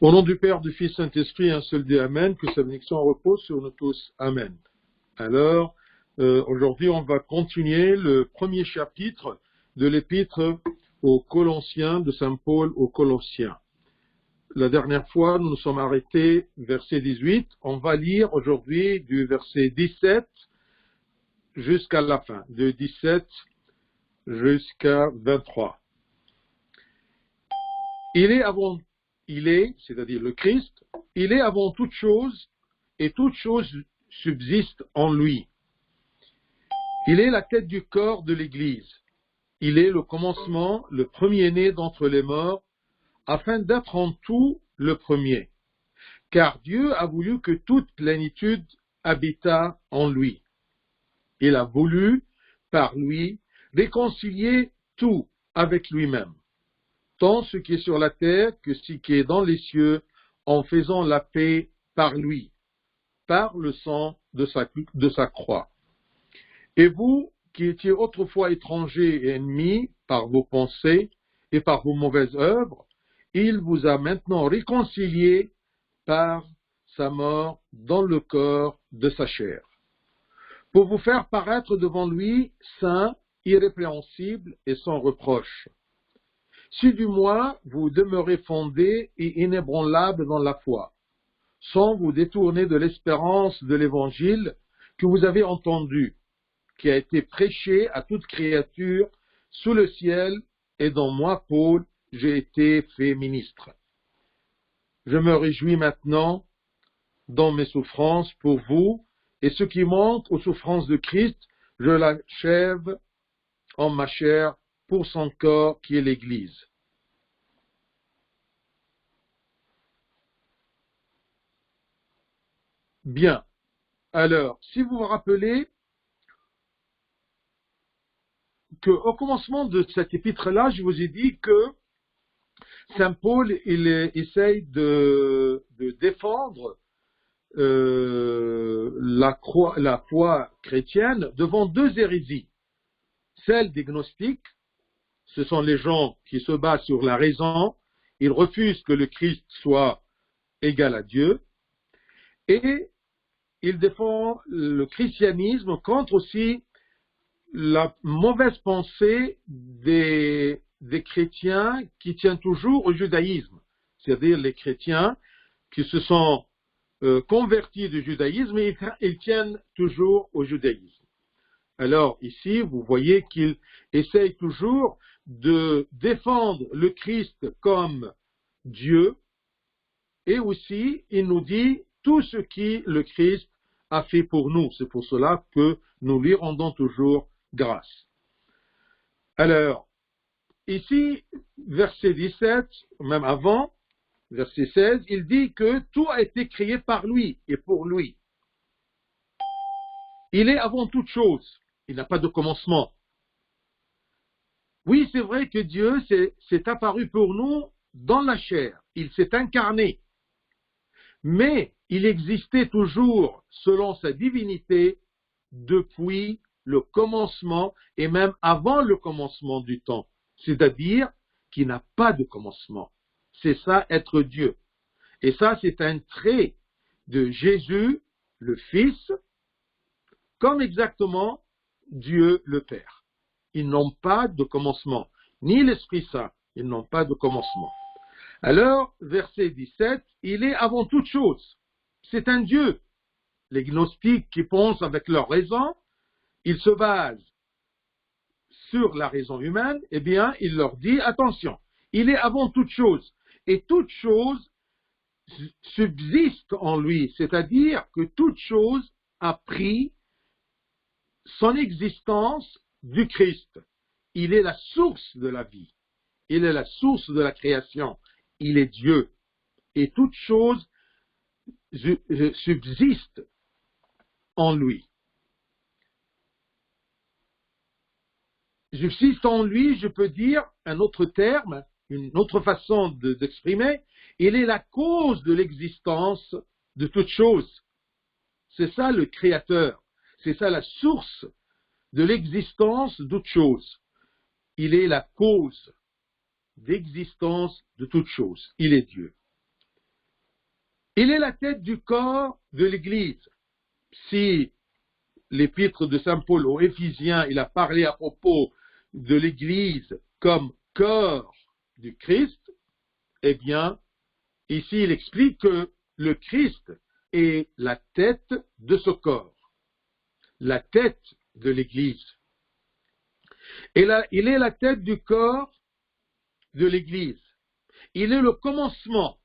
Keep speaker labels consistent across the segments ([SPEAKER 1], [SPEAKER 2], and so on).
[SPEAKER 1] Au nom du Père, du Fils, Saint-Esprit, un seul Dieu, Amen, que sa bénédiction repose sur nous tous, Amen. Alors, aujourd'hui, on va continuer le premier chapitre de l'épître aux Colossiens, de Saint Paul aux Colossiens. La dernière fois, nous nous sommes arrêtés, verset 18. On va lire aujourd'hui du verset 17 jusqu'à la fin, de 17 jusqu'à 23. C'est-à-dire le Christ, il est avant toute chose, et toute chose subsiste en lui. Il est la tête du corps de l'Église. Il est le commencement, le premier-né d'entre les morts, afin d'être en tout le premier. Car Dieu a voulu que toute plénitude habitât en lui. Il a voulu, par lui, réconcilier tout avec lui-même, tant ce qui est sur la terre que ce qui est dans les cieux, en faisant la paix par lui, par le sang de sa croix. Et vous, qui étiez autrefois étrangers et ennemis par vos pensées et par vos mauvaises œuvres, il vous a maintenant réconciliés par sa mort dans le corps de sa chair, pour vous faire paraître devant lui saints, irrépréhensibles et sans reproche. Si du moins vous demeurez fondés et inébranlables dans la foi, sans vous détourner de l'espérance de l'évangile que vous avez entendu, qui a été prêché à toute créature sous le ciel, et dont moi, Paul, j'ai été fait ministre. Je me réjouis maintenant dans mes souffrances pour vous, et ce qui manque aux souffrances de Christ, je l'achève en ma chair pour son corps qui est l'Église. Bien. Alors, si vous vous rappelez qu'au commencement de cet épître-là, je vous ai dit que Saint Paul, il essaye de défendre la foi chrétienne devant deux hérésies. Celle des gnostiques, ce sont les gens qui se basent sur la raison, ils refusent que le Christ soit égal à Dieu, et il défend le christianisme contre aussi la mauvaise pensée des chrétiens qui tiennent toujours au judaïsme, c'est-à-dire les chrétiens qui se sont convertis du judaïsme et ils tiennent toujours au judaïsme. Alors ici, vous voyez qu'il essaye toujours de défendre le Christ comme Dieu, et aussi il nous dit tout ce qui le Christ a fait pour nous. C'est pour cela que nous lui rendons toujours grâce. Alors, ici, verset 17, même avant, verset 16, il dit que tout a été créé par lui et pour lui. Il est avant toute chose. Il n'a pas de commencement. Oui, c'est vrai que Dieu s'est apparu pour nous dans la chair. Il s'est incarné. Mais il existait toujours, selon sa divinité, depuis le commencement et même avant le commencement du temps. C'est-à-dire qu'il n'a pas de commencement. C'est ça, être Dieu. Et ça, c'est un trait de Jésus, le Fils, comme exactement Dieu le Père. Ils n'ont pas de commencement. Ni l'Esprit Saint, ils n'ont pas de commencement. Alors, verset 17, il est avant toute chose. C'est un Dieu. Les gnostiques qui pensent avec leur raison, ils se basent sur la raison humaine, eh bien, il leur dit, attention, il est avant toute chose. Et toute chose subsiste en lui, c'est-à-dire que toute chose a pris son existence du Christ. Il est la source de la vie. Il est la source de la création. Il est Dieu. Et toute chose subsiste en lui. Subsiste en lui, je peux dire un autre terme, une autre façon d'exprimer, il est la cause de l'existence de toute chose. C'est ça le créateur. C'est ça la source de l'existence de toute chose. Il est la cause d'existence de toute chose. Il est Dieu. Il est la tête du corps de l'Église. Si l'épître de Saint Paul aux Éphésiens, il a parlé à propos de l'Église comme corps du Christ, eh bien, ici il explique que le Christ est la tête de ce corps, la tête de l'Église. Et là, il est la tête du corps de l'Église. Il est le commencement,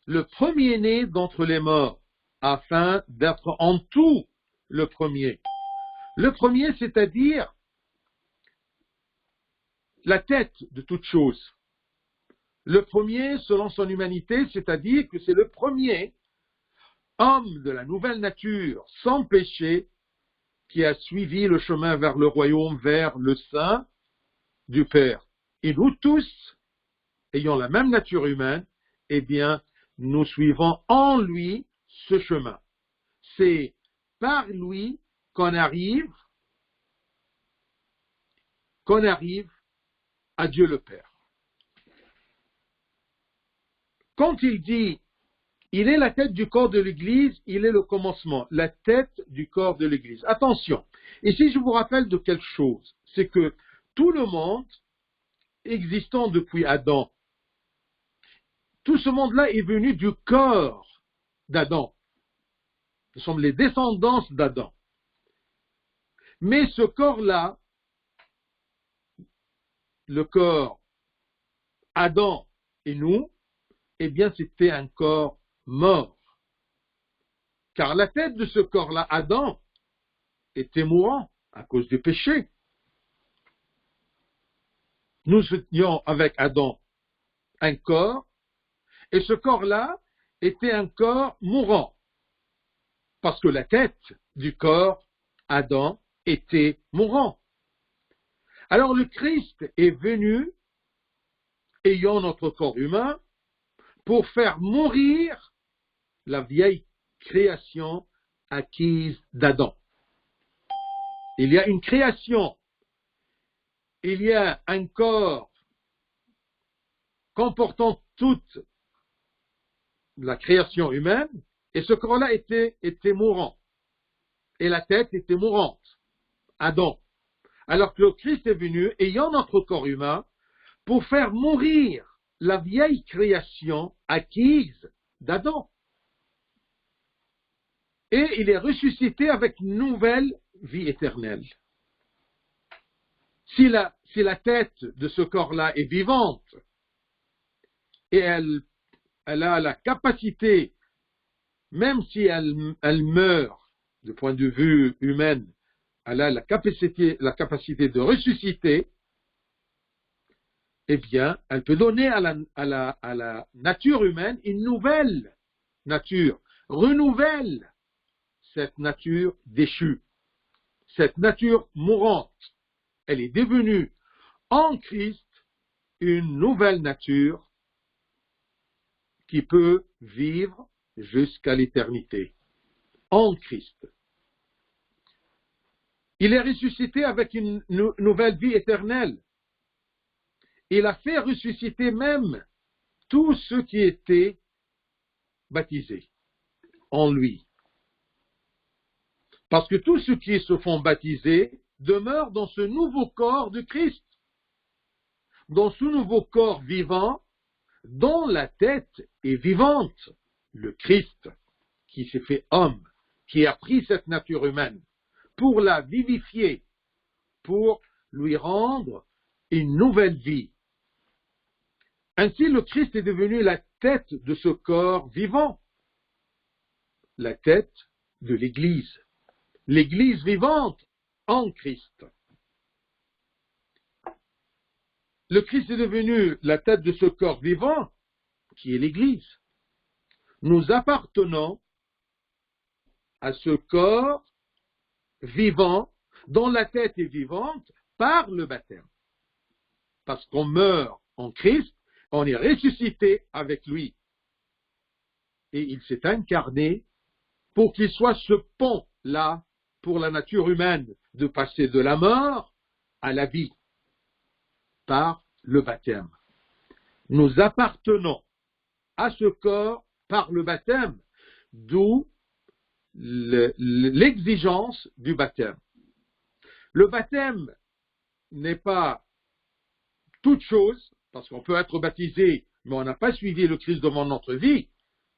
[SPEAKER 1] le premier-né d'entre les morts, afin d'être en tout le premier. Le premier, c'est-à-dire la tête de toute chose. Le premier, selon son humanité, c'est-à-dire que c'est le premier homme de la nouvelle nature, sans péché, qui a suivi le chemin vers le royaume, vers le sein du Père. Et nous tous, ayant la même nature humaine, eh bien, nous suivons en lui ce chemin. C'est par lui qu'on arrive à Dieu le Père. Quand il dit il est la tête du corps de l'Église, il est le commencement, la tête du corps de l'Église. Attention, ici je vous rappelle de quelque chose, c'est que tout le monde existant depuis Adam, tout ce monde-là est venu du corps d'Adam. Nous sommes les descendants d'Adam. Mais ce corps-là, le corps Adam et nous, eh bien c'était un corps mort. Car la tête de ce corps-là, Adam, était mourant à cause du péché. Nous étions avec Adam un corps, et ce corps-là était un corps mourant. Parce que la tête du corps, Adam, était mourant. Alors le Christ est venu, ayant notre corps humain, pour faire mourir la vieille création acquise d'Adam. Il y a une création, il y a un corps comportant toute la création humaine, et ce corps-là était mourant, et la tête était mourante, Adam. Alors que le Christ est venu, ayant notre corps humain, pour faire mourir la vieille création acquise d'Adam. Et il est ressuscité avec une nouvelle vie éternelle. Si la tête de ce corps-là est vivante, et elle a la capacité, même si elle meurt du point de vue humain, elle a la capacité de ressusciter, eh bien, elle peut donner à la nature humaine une nouvelle nature, renouvelle cette nature déchue, cette nature mourante. Elle est devenue en Christ une nouvelle nature qui peut vivre jusqu'à l'éternité, en Christ. Il est ressuscité avec une nouvelle vie éternelle. Il a fait ressusciter même tous ceux qui étaient baptisés en lui. Parce que tous ceux qui se font baptiser demeurent dans ce nouveau corps de Christ, dans ce nouveau corps vivant, dont la tête est vivante, le Christ, qui s'est fait homme, qui a pris cette nature humaine, pour la vivifier, pour lui rendre une nouvelle vie. Ainsi, le Christ est devenu la tête de ce corps vivant, la tête de l'Église, l'Église vivante en Christ. Le Christ est devenu la tête de ce corps vivant, qui est l'Église. Nous appartenons à ce corps vivant, dont la tête est vivante, par le baptême. Parce qu'on meurt en Christ, on est ressuscité avec lui. Et il s'est incarné pour qu'il soit ce pont-là pour la nature humaine, de passer de la mort à la vie par le baptême. Nous appartenons à ce corps par le baptême, d'où l'exigence du baptême. Le baptême n'est pas toute chose, parce qu'on peut être baptisé, mais on n'a pas suivi le Christ devant notre vie,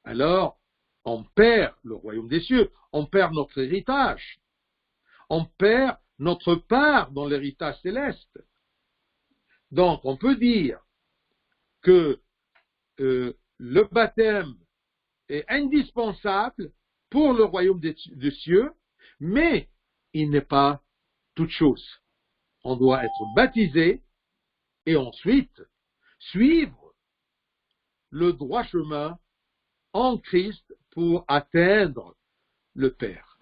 [SPEAKER 1] alors on perd le royaume des cieux, on perd notre héritage, on perd notre part dans l'héritage céleste. Donc on peut dire que le baptême est indispensable pour le royaume des cieux, mais il n'est pas toute chose. On doit être baptisé et ensuite suivre le droit chemin en Christ pour atteindre le Père.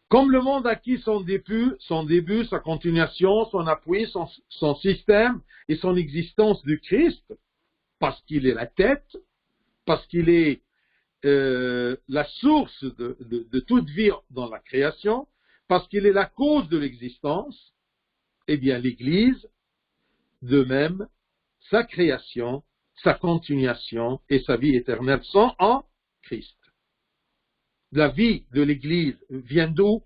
[SPEAKER 1] Comme le monde acquis son début, sa continuation, son appui, son système et son existence du Christ, parce qu'il est la tête, parce qu'il est la source de toute vie dans la création, parce qu'il est la cause de l'existence, eh bien l'Église, de même, sa création, sa continuation et sa vie éternelle sont en Christ. La vie de l'Église vient d'où?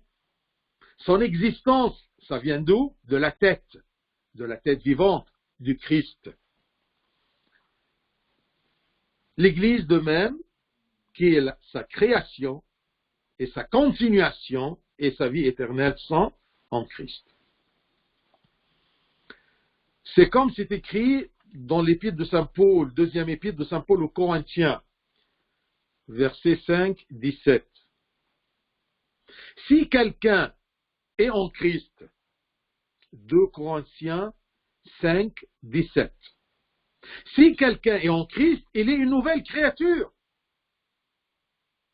[SPEAKER 1] Son existence, ça vient d'où? De la tête vivante du Christ. L'Église de même, qui est sa création et sa continuation et sa vie éternelle sont en Christ. C'est comme c'est écrit dans l'épître de Saint Paul, deuxième épître de Saint Paul aux Corinthiens, verset 5, 17. Si quelqu'un est en Christ, 2 Corinthiens 5, 17. Si quelqu'un est en Christ, il est une nouvelle créature.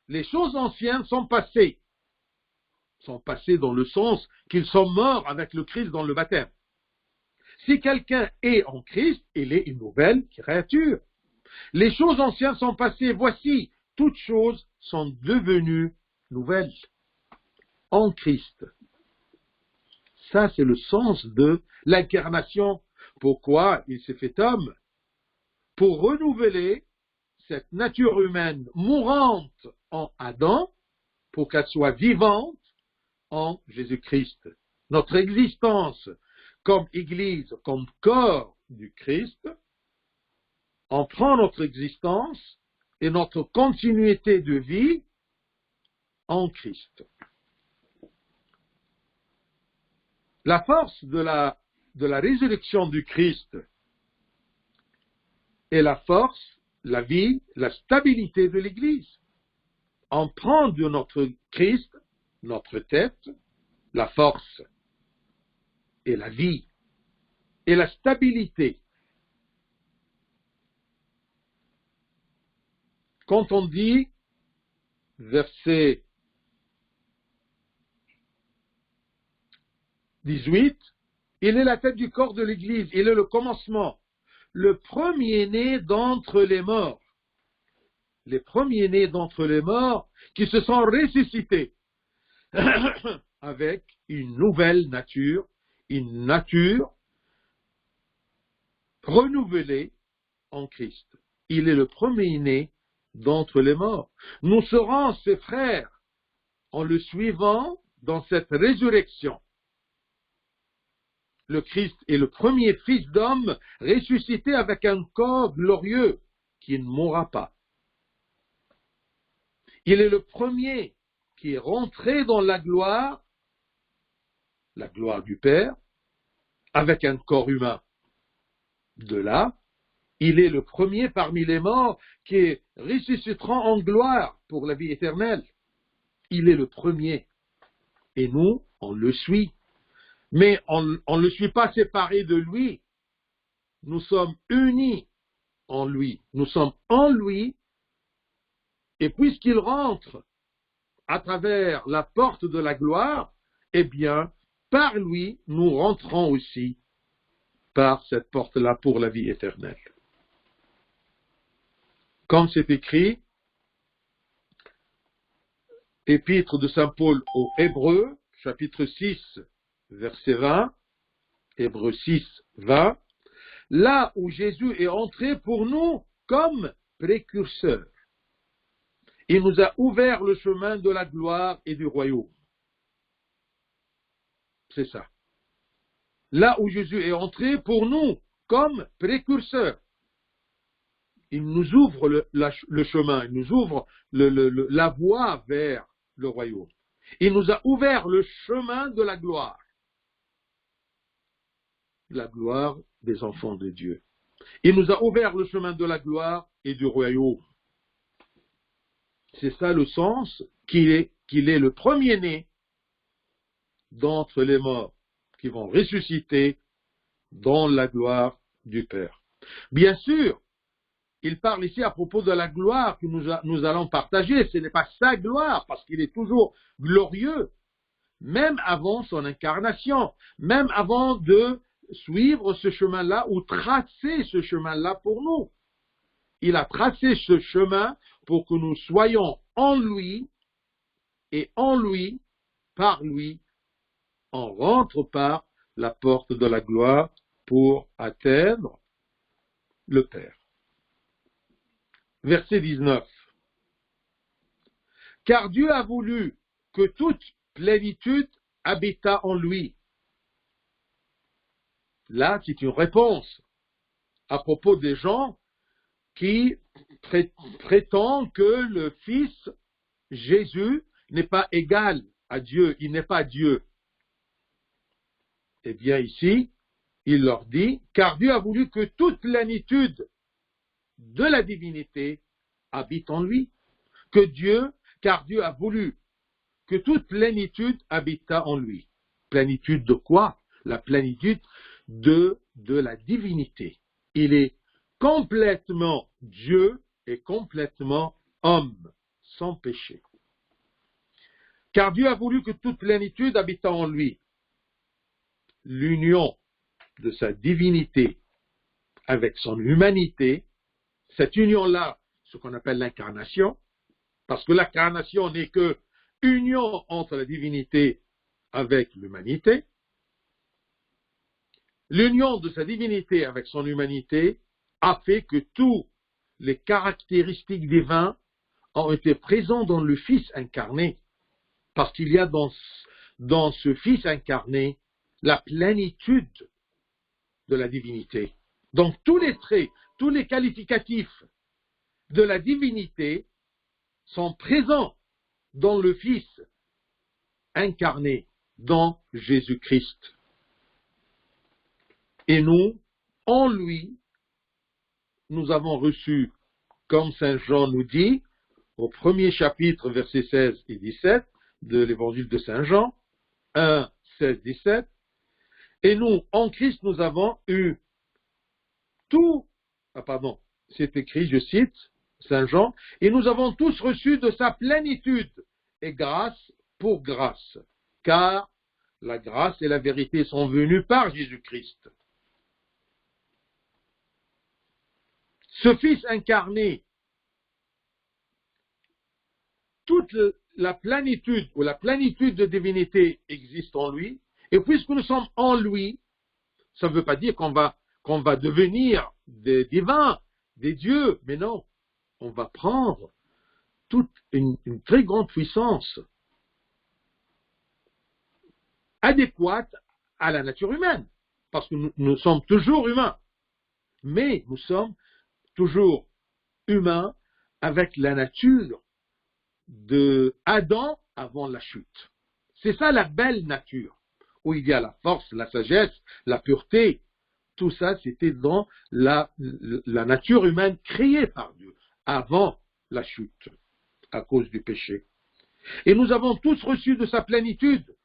[SPEAKER 1] Les choses anciennes sont passées dans le sens qu'ils sont morts avec le Christ dans le baptême. Si quelqu'un est en Christ, il est une nouvelle créature. Les choses anciennes sont passées, voici, toutes choses sont devenues nouvelles en Christ. Ça, c'est le sens de l'incarnation. Pourquoi il s'est fait homme? Pour renouveler cette nature humaine mourante en Adam, pour qu'elle soit vivante en Jésus-Christ. Notre existence comme Église, comme corps du Christ, on prend notre existence et notre continuité de vie en Christ. La force de la résurrection du Christ est la force, la vie, la stabilité de l'Église. On prend de notre Christ, notre tête, la force et la vie et la stabilité. Quand on dit, verset 18, il est la tête du corps de l'Église, il est le commencement, le premier-né d'entre les morts. Les premiers-nés d'entre les morts qui se sont ressuscités avec une nouvelle nature, une nature renouvelée en Christ. Il est le premier-né d'entre les morts. Nous serons ses frères en le suivant dans cette résurrection. Le Christ est le premier fils d'homme ressuscité avec un corps glorieux qui ne mourra pas. Il est le premier qui est rentré dans la gloire du Père, avec un corps humain. De là, il est le premier parmi les morts qui ressuscitera en gloire pour la vie éternelle. Il est le premier. Et nous, on le suit. Mais on ne le suit pas séparé de lui. Nous sommes unis en lui. Nous sommes en lui. Et puisqu'il rentre à travers la porte de la gloire, eh bien, par lui, nous rentrons aussi par cette porte-là pour la vie éternelle. Comme c'est écrit, épître de Saint Paul aux Hébreux, chapitre 6, verset 20, Hébreux 6, 20, là où Jésus est entré pour nous comme précurseur. Il nous a ouvert le chemin de la gloire et du royaume. C'est ça. Là où Jésus est entré pour nous comme précurseur. Il nous ouvre le chemin, il nous ouvre la voie vers le royaume. Il nous a ouvert le chemin de la gloire des enfants de Dieu. Il nous a ouvert le chemin de la gloire et du royaume. C'est ça le sens qu'il est le premier-né d'entre les morts, qui vont ressusciter dans la gloire du Père. Bien sûr, il parle ici à propos de la gloire que nous allons partager. Ce n'est pas sa gloire, parce qu'il est toujours glorieux, même avant son incarnation, même avant de suivre ce chemin-là ou tracer ce chemin-là pour nous. Il a tracé ce chemin pour que nous soyons en lui, et en lui, par lui, on rentre par la porte de la gloire pour atteindre le Père. Verset 19. Car Dieu a voulu que toute plénitude habitât en lui. Là, c'est une réponse à propos des gens qui prétendent que le Fils Jésus n'est pas égal à Dieu, il n'est pas Dieu. Eh bien ici, il leur dit, car Dieu a voulu que toute plénitude de la divinité habite en lui. Car Dieu a voulu que toute plénitude habita en lui. Plénitude de quoi? La plénitude de la divinité. Il est complètement Dieu et complètement homme, sans péché. Car Dieu a voulu que toute plénitude habita en lui. L'union de sa divinité avec son humanité, cette union-là, ce qu'on appelle l'incarnation, parce que l'incarnation n'est que union entre la divinité avec l'humanité. L'union de sa divinité avec son humanité a fait que toutes les caractéristiques divines ont été présentes dans le Fils incarné, parce qu'il y a dans ce Fils incarné la plénitude de la divinité. Donc tous les traits, tous les qualificatifs de la divinité sont présents dans le Fils incarné, dans Jésus-Christ. Et nous, en lui, nous avons reçu, comme Saint Jean nous dit, au premier chapitre, versets 16 et 17 de l'évangile de Saint Jean, 1, 16, 17, et nous, en Christ, nous avons eu tout, c'est écrit, je cite, Saint Jean, et nous avons tous reçu de sa plénitude, et grâce pour grâce, car la grâce et la vérité sont venues par Jésus-Christ. Ce Fils incarné, toute la plénitude ou la plénitude de divinité existe en lui, et puisque nous sommes en lui, ça ne veut pas dire qu'on va devenir des divins, des dieux, mais non, on va prendre toute une très grande puissance adéquate à la nature humaine, parce que nous sommes toujours humains, mais nous sommes toujours humains avec la nature de Adam avant la chute. C'est ça la belle nature, où il y a la force, la sagesse, la pureté. Tout ça, c'était dans la nature humaine créée par Dieu, avant la chute, à cause du péché. Et nous avons tous reçu de sa plénitude.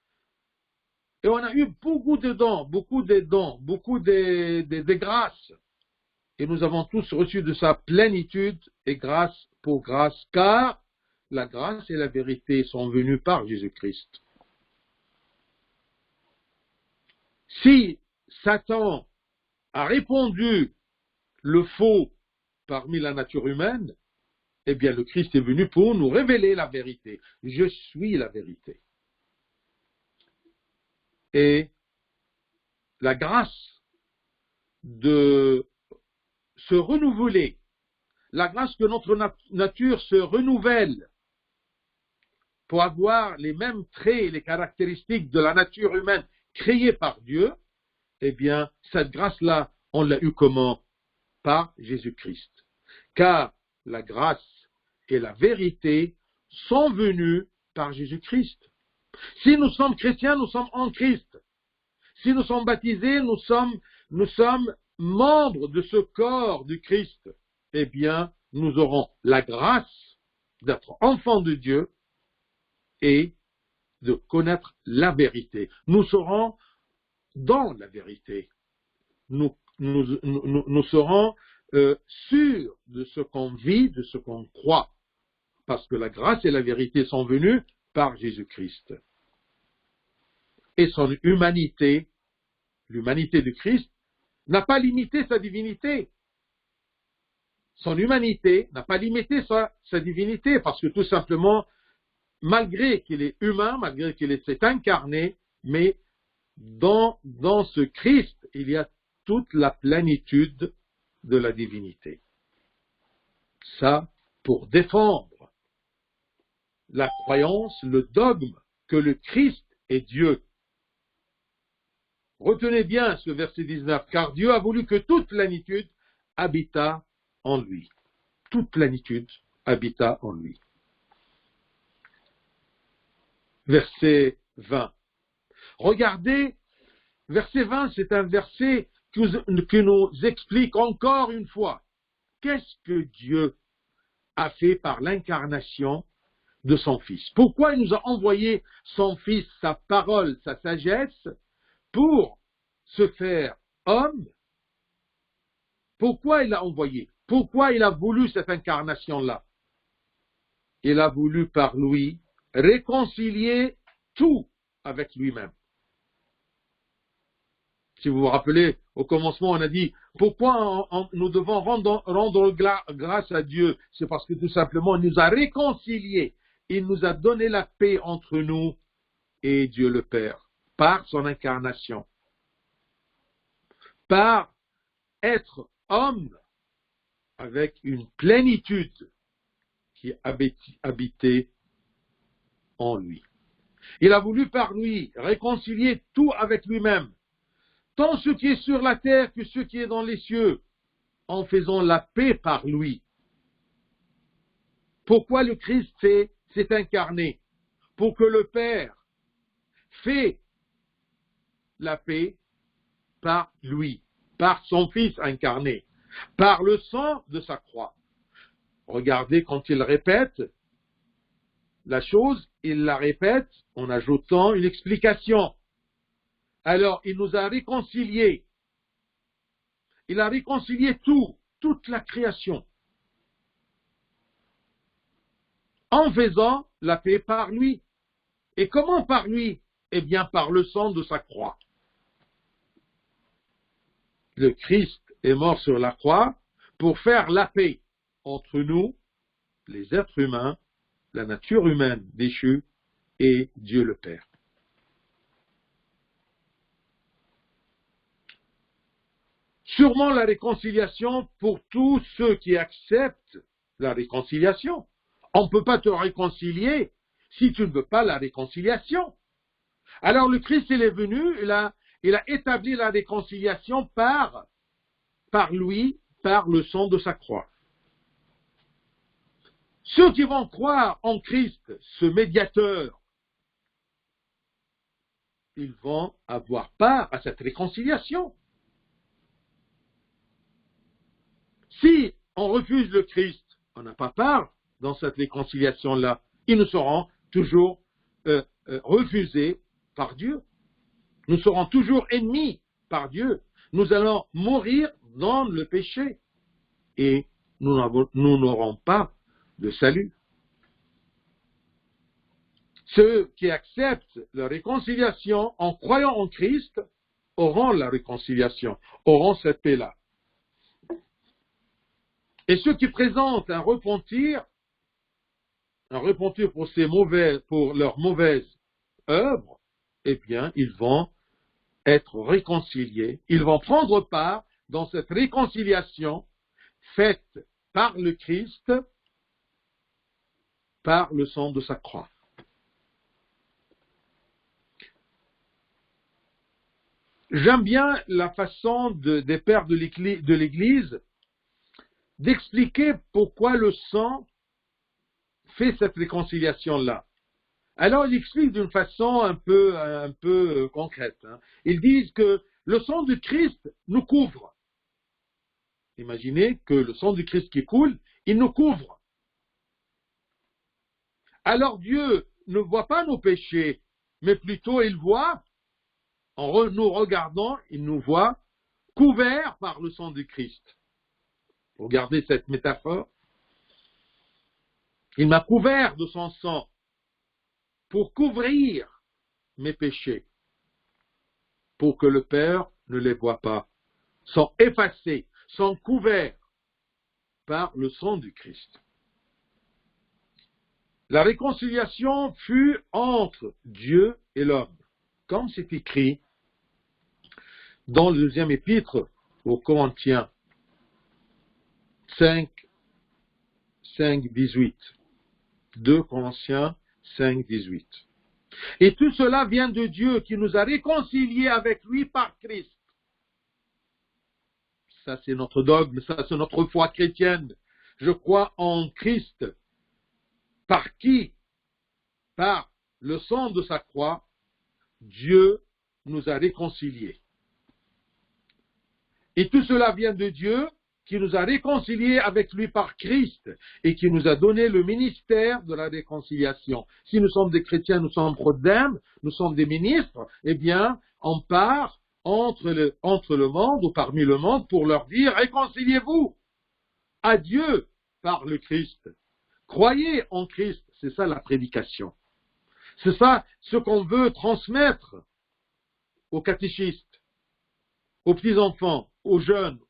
[SPEAKER 1] Et on a eu beaucoup de dons, beaucoup de grâces. Et nous avons tous reçu de sa plénitude et grâce pour grâce, car la grâce et la vérité sont venues par Jésus-Christ. Si Satan a répandu le faux parmi la nature humaine, eh bien le Christ est venu pour nous révéler la vérité. Je suis la vérité. Et la grâce de se renouveler la grâce que notre nature se renouvelle pour avoir les mêmes traits et les caractéristiques de la nature humaine créée par Dieu, eh bien, cette grâce-là, on l'a eue comment? Par Jésus-Christ. Car la grâce et la vérité sont venues par Jésus-Christ. Si nous sommes chrétiens, nous sommes en Christ. Si nous sommes baptisés, nous sommes membres de ce corps du Christ. Eh bien, nous aurons la grâce d'être enfants de Dieu et de connaître la vérité. Nous serons dans la vérité. Nous serons sûrs de ce qu'on vit, de ce qu'on croit. Parce que la grâce et la vérité sont venues par Jésus-Christ. Et son humanité, l'humanité de Christ, n'a pas limité sa divinité. Son humanité n'a pas limité sa divinité, parce que tout simplement, malgré qu'il est humain, malgré qu'il s'est incarné, mais dans ce Christ, il y a toute la plénitude de la divinité. Ça, pour défendre la croyance, le dogme que le Christ est Dieu. Retenez bien ce verset 19, car Dieu a voulu que toute plénitude habitât en lui. Toute plénitude habitât en lui. Verset 20. Regardez, verset 20, c'est un verset qui nous explique encore une fois qu'est-ce que Dieu a fait par l'incarnation de son Fils. Pourquoi il nous a envoyé son Fils, sa parole, sa sagesse, pour se faire homme? Pourquoi il l'a envoyé? Pourquoi il a voulu cette incarnation-là? Il a voulu par lui réconcilier tout avec lui-même. Si vous vous rappelez, au commencement, on a dit, pourquoi nous devons rendre grâce à Dieu? C'est parce que tout simplement, il nous a réconciliés. Il nous a donné la paix entre nous et Dieu le Père, par son incarnation. Par être homme avec une plénitude qui habitait en lui. Il a voulu par lui réconcilier tout avec lui-même, tant ce qui est sur la terre que ce qui est dans les cieux, en faisant la paix par lui. Pourquoi le Christ s'est incarné? Pour que le Père fait la paix par lui, par son Fils incarné, par le sang de sa croix. Regardez quand il répète la chose, il la répète en ajoutant une explication. Alors, il nous a réconciliés. Il a réconcilié toute la création, en faisant la paix par lui. Et comment par lui? Eh bien, par le sang de sa croix. Le Christ est mort sur la croix pour faire la paix entre nous, les êtres humains, la nature humaine déchue, et Dieu le Père. Sûrement la réconciliation pour tous ceux qui acceptent la réconciliation. On ne peut pas te réconcilier si tu ne veux pas la réconciliation. Alors le Christ, il est venu, il a établi la réconciliation par lui, par le sang de sa croix. Ceux qui vont croire en Christ, ce médiateur, ils vont avoir part à cette réconciliation. Si on refuse le Christ, on n'a pas part dans cette réconciliation-là. Ils nous seront toujours refusés par Dieu. Nous serons toujours ennemis par Dieu. Nous allons mourir dans le péché. Et nous n'aurons pas de salut. Ceux qui acceptent la réconciliation en croyant en Christ auront la réconciliation, auront cette paix-là. Et ceux qui présentent un repentir pour leurs mauvaises œuvres, eh bien, ils vont être réconciliés, ils vont prendre part dans cette réconciliation faite par le Christ, par le sang de sa croix. J'aime bien la façon des pères de l'Église d'expliquer pourquoi le sang fait cette réconciliation-là. Alors, ils expliquent d'une façon un peu concrète. Ils disent que le sang du Christ nous couvre. Imaginez que le sang du Christ qui coule, il nous couvre. Alors Dieu ne voit pas nos péchés, mais plutôt il voit, en nous regardant, il nous voit couverts par le sang du Christ. Regardez cette métaphore. Il m'a couvert de son sang pour couvrir mes péchés, pour que le Père ne les voie pas, sont effacés, sont couverts par le sang du Christ. La réconciliation fut entre Dieu et l'homme, comme c'est écrit dans le deuxième épître aux Corinthiens 5, 18. 2 Corinthiens 5, 18. Et tout cela vient de Dieu qui nous a réconciliés avec lui par Christ. Ça c'est notre dogme, ça c'est notre foi chrétienne. Je crois en Christ. Par qui? Par le sang de sa croix, Dieu nous a réconciliés. Et tout cela vient de Dieu qui nous a réconciliés avec lui par Christ et qui nous a donné le ministère de la réconciliation. Si nous sommes des chrétiens, nous sommes prodèmes, nous sommes des ministres, eh bien, on part entre le monde ou parmi le monde pour leur dire, réconciliez-vous à Dieu par le Christ. Croyez en Christ, c'est ça la prédication. C'est ça ce qu'on veut transmettre aux catéchistes, aux petits-enfants, aux jeunes,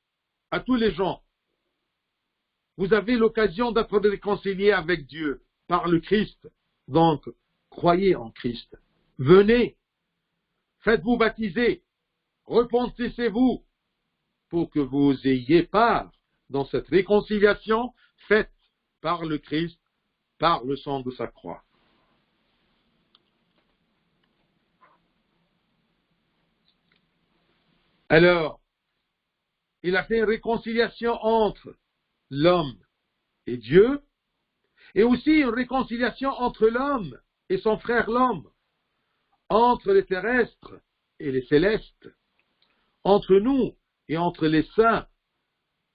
[SPEAKER 1] à tous les gens. Vous avez l'occasion d'être réconciliés avec Dieu par le Christ. Donc, croyez en Christ. Venez, faites-vous baptiser, repentissez-vous pour que vous ayez part dans cette réconciliation faite par le Christ, par le sang de sa croix. Alors, il a fait une réconciliation entre l'homme et Dieu, et aussi une réconciliation entre l'homme et son frère l'homme, entre les terrestres et les célestes, entre nous et entre les saints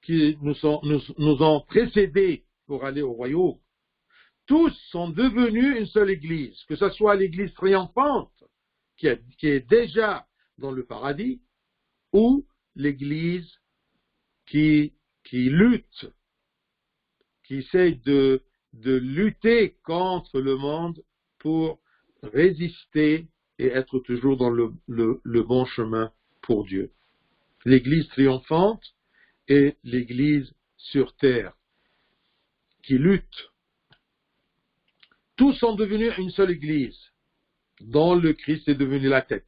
[SPEAKER 1] qui nous ont précédés pour aller au royaume. Tous sont devenus une seule église, que ce soit l'église triomphante qui est déjà dans le paradis, ou l'église qui lutte, qui essaie de lutter contre le monde pour résister et être toujours dans le bon chemin pour Dieu. L'église triomphante et l'église sur terre qui lutte. Tous sont devenus une seule église, dont le Christ est devenu la tête.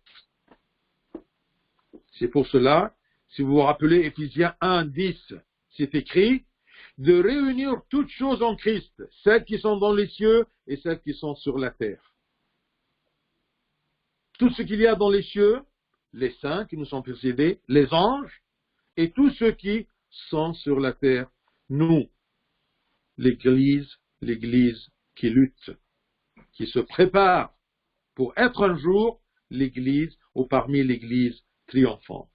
[SPEAKER 1] C'est pour cela, si vous vous rappelez Éphésiens 1, 10, c'est écrit de réunir toutes choses en Christ, celles qui sont dans les cieux et celles qui sont sur la terre. Tout ce qu'il y a dans les cieux, les saints qui nous sont précédés, les anges, et tous ceux qui sont sur la terre, nous, l'Église qui lutte, qui se prépare pour être un jour l'Église ou parmi l'Église triomphante.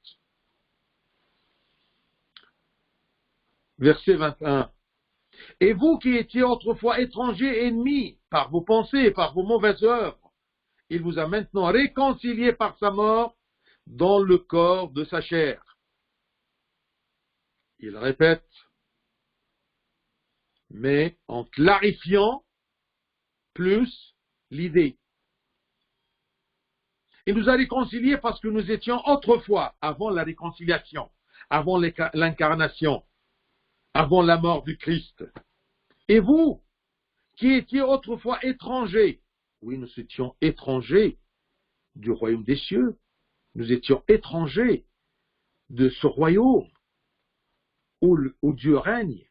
[SPEAKER 1] Verset 21. Et vous qui étiez autrefois étrangers et ennemis par vos pensées et par vos mauvaises œuvres, il vous a maintenant réconciliés par sa mort dans le corps de sa chair. Il répète, mais en clarifiant plus l'idée. Il nous a réconciliés parce que nous étions autrefois, avant la réconciliation, avant l'incarnation, avant la mort du Christ. Et vous, qui étiez autrefois étrangers, oui, nous étions étrangers du royaume des cieux, nous étions étrangers de ce royaume où Dieu règne.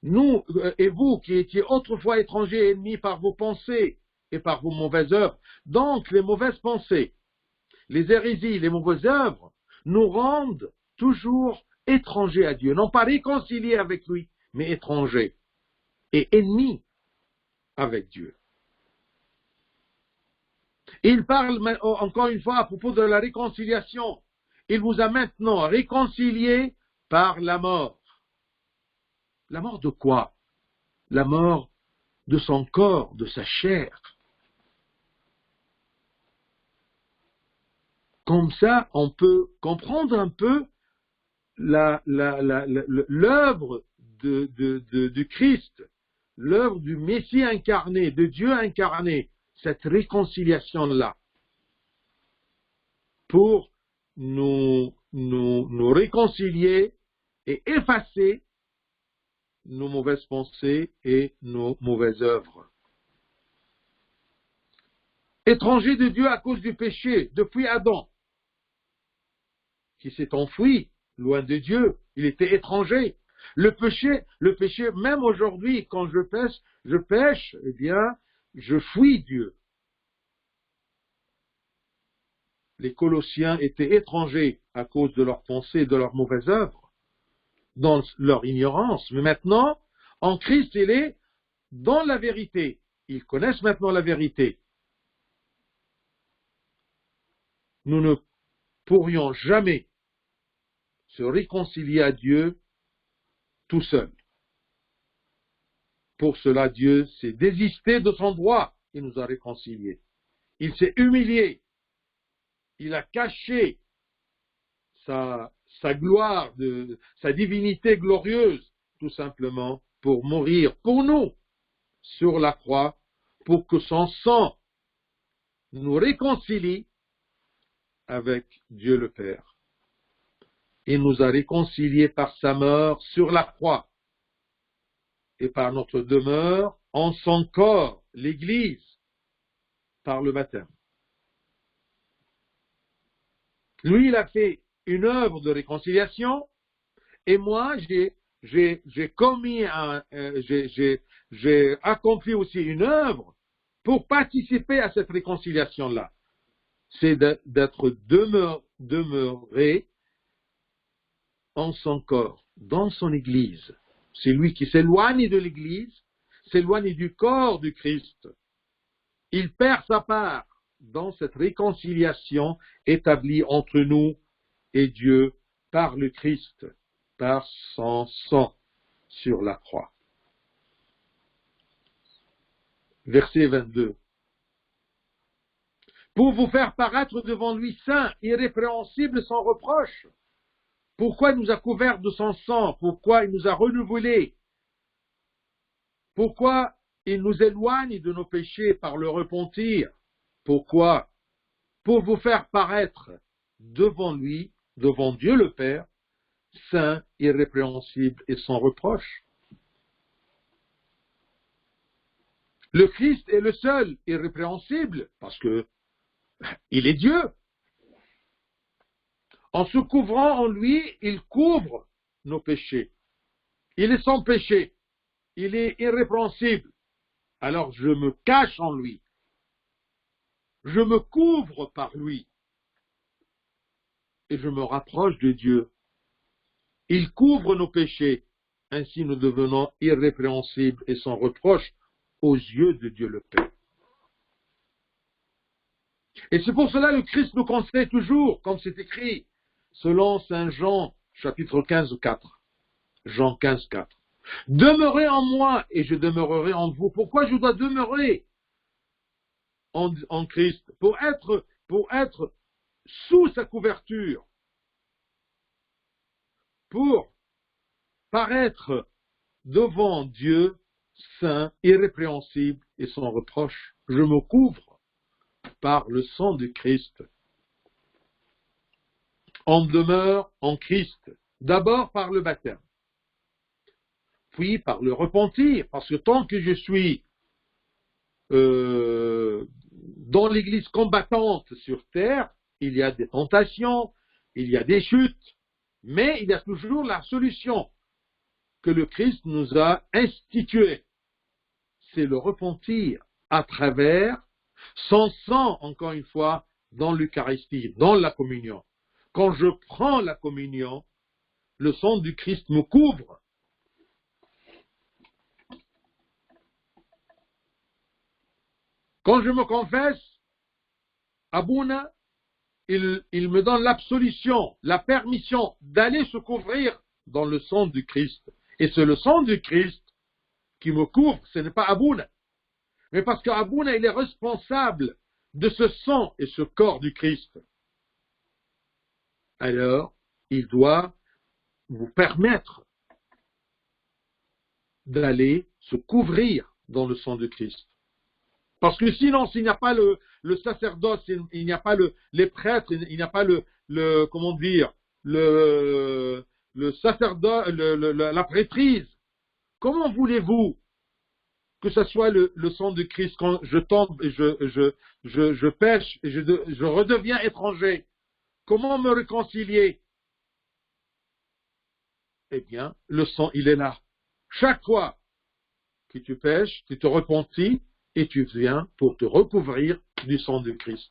[SPEAKER 1] nous et vous qui étiez autrefois étrangers et ennemis par vos pensées et par vos mauvaises œuvres. Donc, les mauvaises pensées, les hérésies, les mauvaises œuvres nous rendent toujours étrangers à Dieu, non pas réconciliés avec lui, mais étrangers et ennemis avec Dieu. Il parle encore une fois à propos de la réconciliation. Il vous a maintenant réconciliés par la mort. La mort de quoi? La mort de son corps, de sa chair. Comme ça, on peut comprendre un peu l'œuvre du Christ, l'œuvre du Messie incarné, de Dieu incarné, cette réconciliation-là, pour nous réconcilier et effacer nos mauvaises pensées et nos mauvaises œuvres. Étranger de Dieu à cause du péché, depuis Adam, qui s'est enfoui loin de Dieu, il était étranger. Le péché, même aujourd'hui, quand je pêche, eh bien, je fuis Dieu. Les Colossiens étaient étrangers à cause de leurs pensées et de leurs mauvaises œuvres, dans leur ignorance. Mais maintenant, en Christ, il est dans la vérité. Ils connaissent maintenant la vérité. Nous ne pourrions jamais se réconcilier à Dieu tout seul. Pour cela, Dieu s'est désisté de son droit et nous a réconciliés. Il s'est humilié. Il a caché sa gloire, sa divinité glorieuse, tout simplement, pour mourir pour nous sur la croix, pour que son sang nous réconcilie avec Dieu le Père. Il nous a réconciliés par sa mort sur la croix et par notre demeure en son corps, l'Église, par le baptême. Lui, il a fait une œuvre de réconciliation et moi, j'ai accompli aussi une œuvre pour participer à cette réconciliation-là. C'est d'être demeuré en son corps, dans son Église. C'est lui qui s'éloigne de l'Église, s'éloigne du corps du Christ. Il perd sa part dans cette réconciliation établie entre nous et Dieu par le Christ, par son sang sur la croix. Verset 22. Pour vous faire paraître devant lui saint, irrépréhensible, sans reproche. Pourquoi il nous a couverts de son sang? Pourquoi il nous a renouvelés? Pourquoi il nous éloigne de nos péchés par le repentir? Pourquoi? Pour vous faire paraître devant lui, devant Dieu le Père, saint, irrépréhensible et sans reproche. Le Christ est le seul irrépréhensible parce que il est Dieu. En se couvrant en lui, il couvre nos péchés. Il est sans péché. Il est irrépréhensible. Alors je me cache en lui. Je me couvre par lui. Et je me rapproche de Dieu. Il couvre nos péchés. Ainsi nous devenons irrépréhensibles et sans reproche aux yeux de Dieu le Père. Et c'est pour cela que le Christ nous conseille toujours, comme c'est écrit, selon Saint Jean, chapitre 15, 4. Jean 15, 4. Demeurez en moi et je demeurerai en vous. Pourquoi je dois demeurer en Christ? Pour être sous sa couverture. Pour paraître devant Dieu saint, irrépréhensible et sans reproche. Je me couvre par le sang de Christ. On demeure en Christ, d'abord par le baptême, puis par le repentir, parce que tant que je suis dans l'Église combattante sur terre, il y a des tentations, il y a des chutes, mais il y a toujours la solution. que le Christ nous a institué. C'est le repentir à travers son sang, encore une fois, dans l'Eucharistie, dans la communion. Quand je prends la communion, le sang du Christ me couvre. Quand je me confesse, Abouna, il me donne l'absolution, la permission d'aller se couvrir dans le sang du Christ. Et c'est le sang du Christ qui me couvre, ce n'est pas Abouna. Mais parce qu'Abouna, il est responsable de ce sang et ce corps du Christ. Alors, il doit vous permettre d'aller se couvrir dans le sang de Christ. Parce que sinon, s'il n'y a pas le sacerdoce, il n'y a pas les prêtres, il n'y a pas comment dire, le sacerdoce, la prêtrise, comment voulez-vous que ce soit le sang de Christ quand je tombe et je pêche et je redeviens étranger? Comment me réconcilier? Eh bien, le sang, il est là. Chaque fois que tu pêches, tu te repentis et tu viens pour te recouvrir du sang de Christ.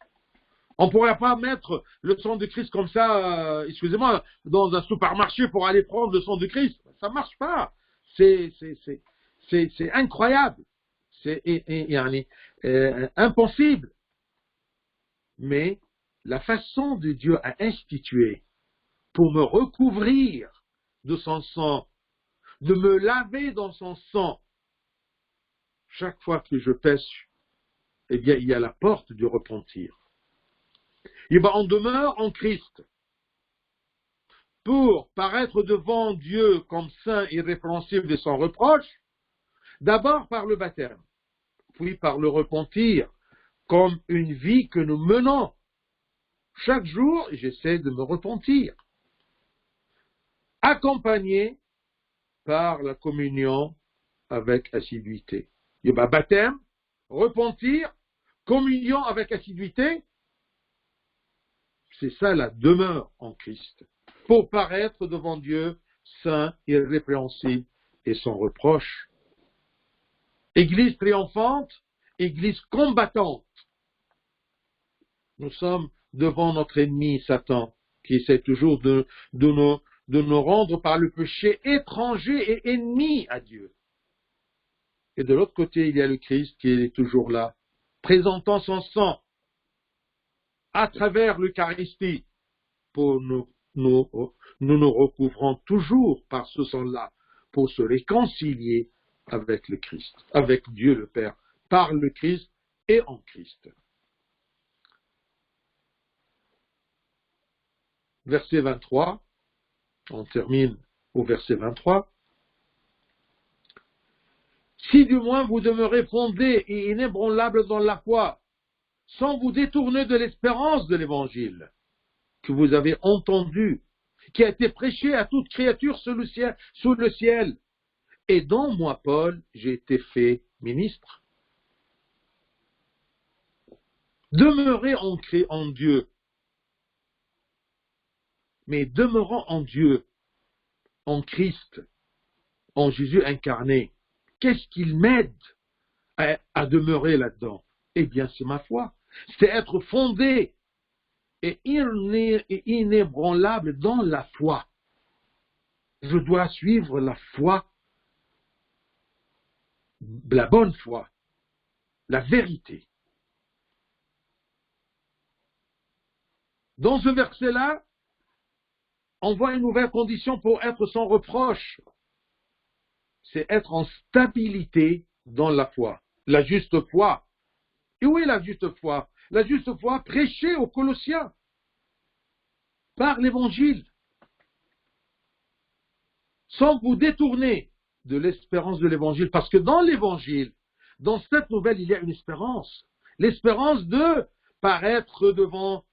[SPEAKER 1] On ne pourrait pas mettre le sang de Christ comme ça, excusez-moi, dans un supermarché pour aller prendre le sang de Christ. Ça ne marche pas. C'est incroyable. C'est impossible. Mais la façon de Dieu a institué pour me recouvrir de son sang, de me laver dans son sang, chaque fois que je pêche, eh bien, il y a la porte du repentir. Et bien, on demeure en Christ pour paraître devant Dieu comme saint, irrépréhensible et sans reproche, d'abord par le baptême, puis par le repentir, comme une vie que nous menons. Chaque jour, j'essaie de me repentir, accompagné par la communion avec assiduité. Et bien, baptême, repentir, communion avec assiduité, c'est ça la demeure en Christ, pour paraître devant Dieu saint, irrépréhensible et sans reproche. Église triomphante, Église combattante. Nous sommes devant notre ennemi Satan, qui essaie toujours de nous rendre par le péché étranger et ennemi à Dieu. Et de l'autre côté, il y a le Christ qui est toujours là, présentant son sang à travers l'Eucharistie, pour nous recouvrant toujours par ce sang-là, pour se réconcilier avec le Christ, avec Dieu le Père, par le Christ et en Christ. Verset 23, on termine au verset 23. Si du moins vous demeurez fondés et inébranlables dans la foi, sans vous détourner de l'espérance de l'Évangile que vous avez entendu, qui a été prêché à toute créature sous le ciel, et dont moi, Paul, j'ai été fait ministre. Demeurez ancrés en Dieu, mais demeurant en Dieu, en Christ, en Jésus incarné. Qu'est-ce qu'il m'aide à demeurer là-dedans? Eh bien, c'est ma foi. C'est être fondé et inébranlable dans la foi. Je dois suivre la foi, la bonne foi, la vérité. Dans ce verset-là, on voit une nouvelle condition pour être sans reproche. C'est être en stabilité dans la foi, la juste foi. Et où est la juste foi? La juste foi prêchée aux Colossiens par l'Évangile, sans vous détourner de l'espérance de l'Évangile, parce que dans l'Évangile, dans cette nouvelle, il y a une espérance. L'espérance de paraître devant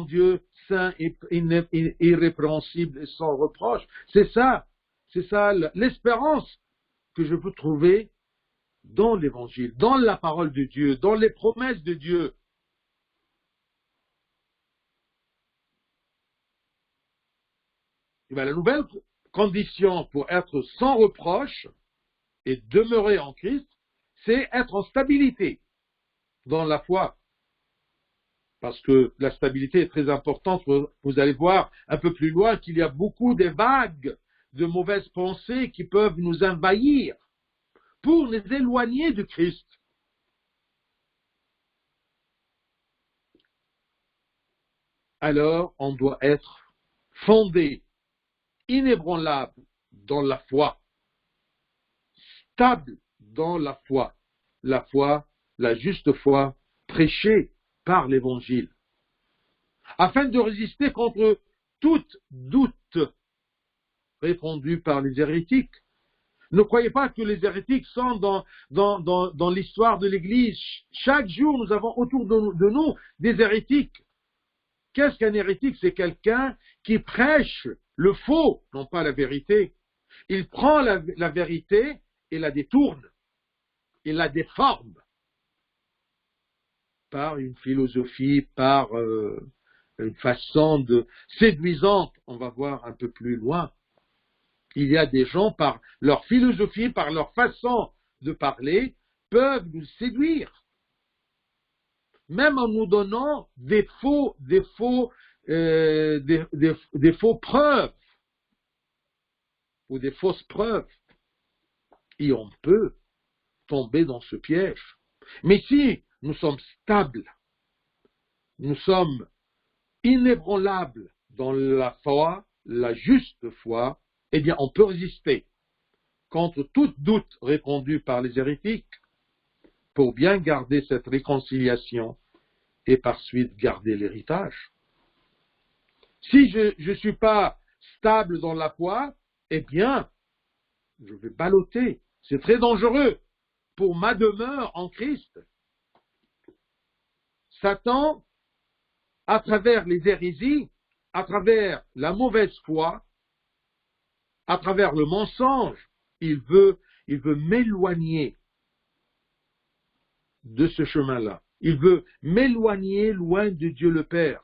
[SPEAKER 1] Dieu saint et irrépréhensible et sans reproche. C'est ça l'espérance que je peux trouver dans l'Évangile, dans la parole de Dieu, dans les promesses de Dieu. Et bien, la nouvelle condition pour être sans reproche et demeurer en Christ, c'est être en stabilité dans la foi. Parce que la stabilité est très importante. Vous allez voir un peu plus loin qu'il y a beaucoup de vagues de mauvaises pensées qui peuvent nous envahir pour nous éloigner du Christ. Alors, on doit être fondé, inébranlable dans la foi, stable dans la foi, la juste foi prêchée par l'Évangile, afin de résister contre toute doute répandu par les hérétiques. Ne croyez pas que les hérétiques sont dans l'histoire de l'Église. Chaque jour, nous avons autour de nous des hérétiques. Qu'est-ce qu'un hérétique? C'est quelqu'un qui prêche le faux, non pas la vérité. Il prend la vérité et la détourne. Il la déforme par une philosophie, par une façon séduisante. On va voir un peu plus loin. Il y a des gens, par leur philosophie, par leur façon de parler, peuvent nous séduire. Même en nous donnant des faux preuves ou des fausses preuves. Et on peut tomber dans ce piège. Mais si nous sommes stables, nous sommes inébranlables dans la foi, la juste foi, eh bien on peut résister contre tout doute répandu par les hérétiques pour bien garder cette réconciliation et par suite garder l'héritage. Si je ne suis pas stable dans la foi, eh bien, je vais balloter. C'est très dangereux pour ma demeure en Christ. Satan, à travers les hérésies, à travers la mauvaise foi, à travers le mensonge, il veut m'éloigner de ce chemin-là. Il veut m'éloigner loin de Dieu le Père.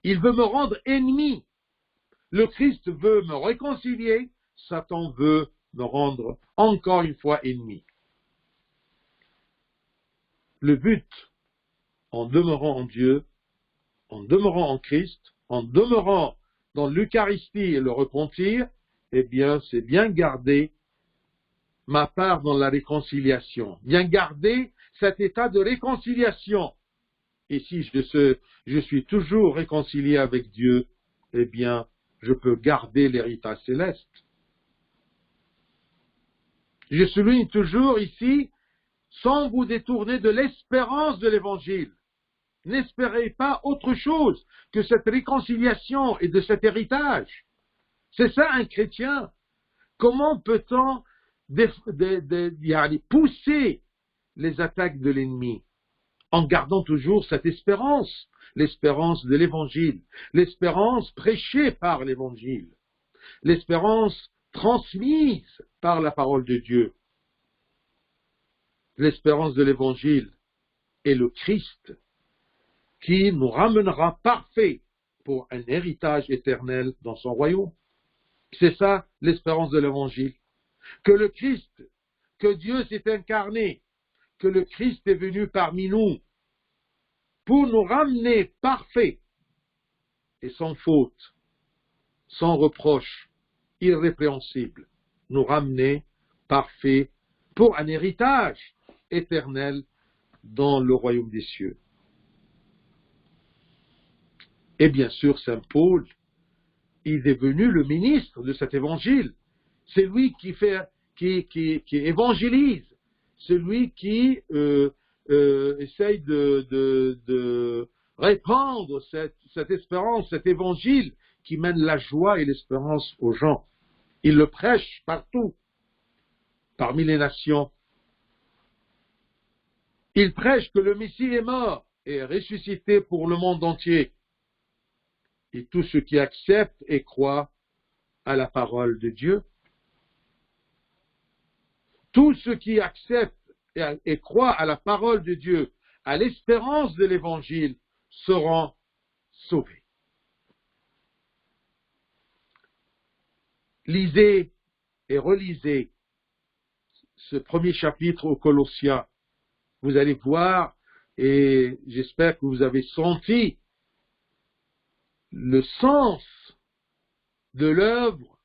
[SPEAKER 1] Il veut me rendre ennemi. Le Christ veut me réconcilier. Satan veut me rendre encore une fois ennemi. Le but, en demeurant en Dieu, en demeurant en Christ, en demeurant dans l'Eucharistie et le repentir, eh bien, c'est bien garder ma part dans la réconciliation. Bien garder cet état de réconciliation. Et si je suis toujours réconcilié avec Dieu, eh bien, je peux garder l'héritage céleste. Je souligne toujours ici, sans vous détourner de l'espérance de l'Évangile. N'espérez pas autre chose que cette réconciliation et de cet héritage. C'est ça un chrétien. Comment peut-on pousser les attaques de l'ennemi en gardant toujours cette espérance, l'espérance de l'Évangile, l'espérance prêchée par l'Évangile, l'espérance transmise par la parole de Dieu. L'espérance de l'Évangile est le Christ qui nous ramènera parfait pour un héritage éternel dans son royaume. C'est ça l'espérance de l'Évangile. Que le Christ, que Dieu s'est incarné, que le Christ est venu parmi nous pour nous ramener parfaits et sans faute, sans reproche, irrépréhensible, nous ramener parfaits pour un héritage éternel dans le royaume des cieux. Et bien sûr, Saint Paul, il est devenu le ministre de cet évangile. C'est lui qui évangélise. C'est lui qui essaye de répandre cette espérance, cet évangile qui mène la joie et l'espérance aux gens. Il le prêche partout, parmi les nations. Il prêche que le Messie est mort et est ressuscité pour le monde entier. Et tous ceux qui acceptent et croient à la parole de Dieu, tous ceux qui acceptent et croient à la parole de Dieu, à l'espérance de l'Évangile, seront sauvés. Lisez et relisez ce premier chapitre aux Colossiens. Vous allez voir, et j'espère que vous avez senti le sens de l'œuvre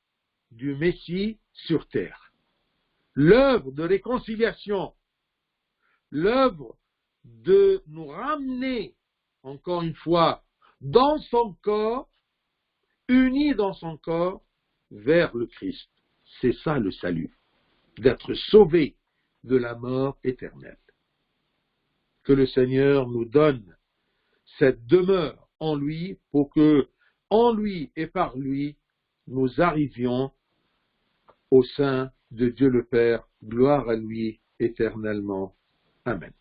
[SPEAKER 1] du Messie sur terre. L'œuvre de réconciliation, l'œuvre de nous ramener, encore une fois, dans son corps, unis dans son corps, vers le Christ. C'est ça le salut, d'être sauvé de la mort éternelle. Que le Seigneur nous donne cette demeure en lui pour que, en lui et par lui, nous arrivions au sein de Dieu le Père. Gloire à lui éternellement. Amen.